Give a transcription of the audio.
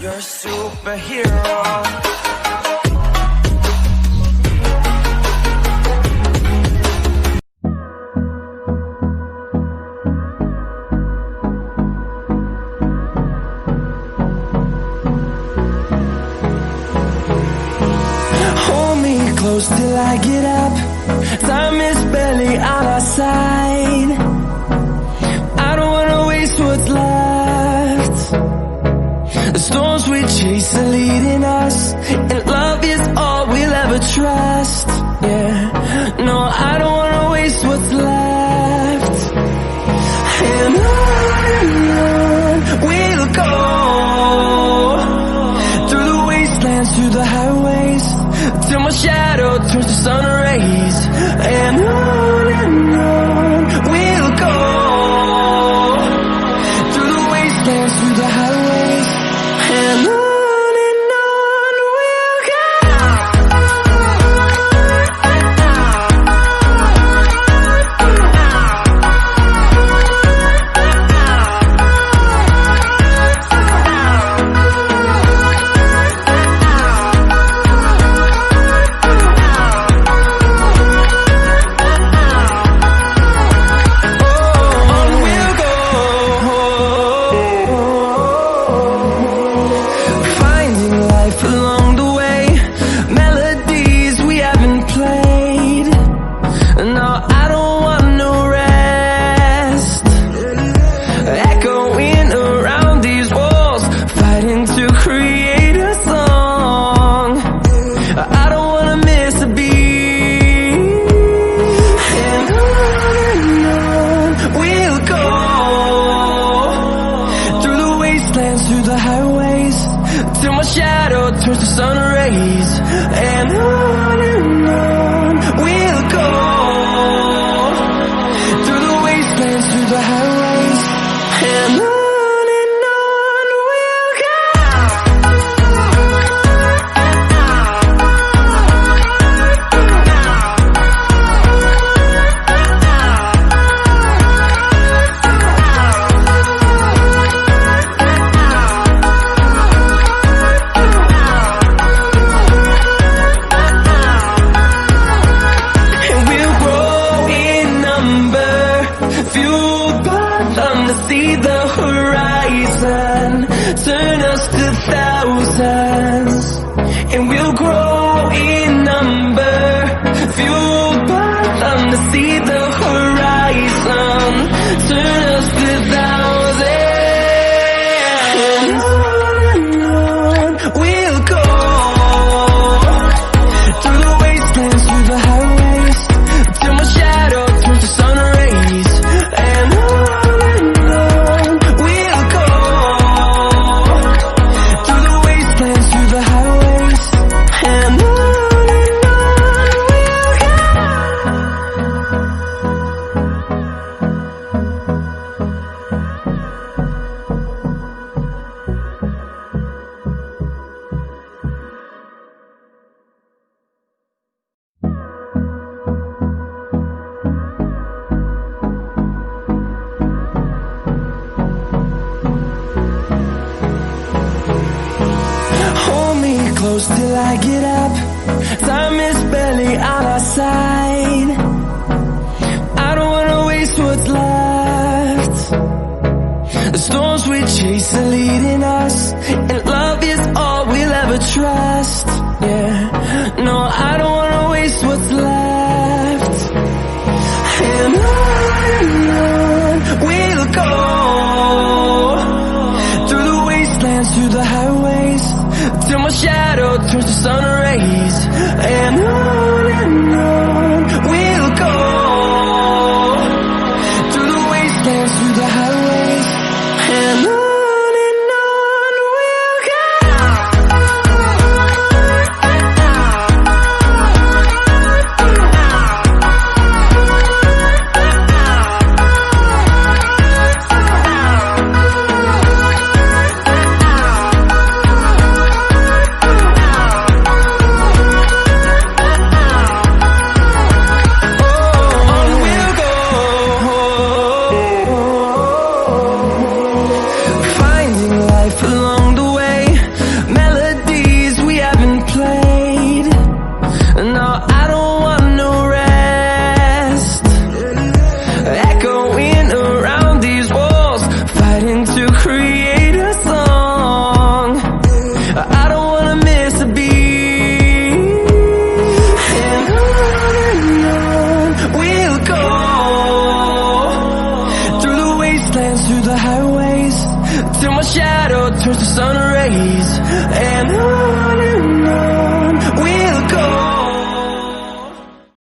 You're a superhero. Hold me close till I get up. Time is barely on our side. I don't wanna waste what's left. The storms we chase are leading us, and love is all we'll ever trust. Yeah, no, I don't wanna waste what's left. And on we'll go, through the wastelands, through the highways, till my shadow turns to sun rays. And on we'll go, through the wastelands, through the highways, and on we'll go. Through the highways, till my shadow turns to sun rays. And on we'll go, through the wastelands, through the highways, and on we'll go. See the horizon, turn us to thousands, and we'll grow in number, fueled by them to see the horizon, turn us to thousands, and on we'll go, through the wastelands, through the highways, till my shadow turns to sun rays. And on close till I get up. Time is barely on our side. I don't wanna waste what's left. The storms we chase are leading us, and love is all we'll ever trust. Yeah, no, I don't wanna waste what's left. And on we'll go, through the wastelands, through the highways, till my shadow turns to sun rays. And on we'll go, through the wastelands, through the highways, and on we'll go. highways till my shadow turns to sun rays. And on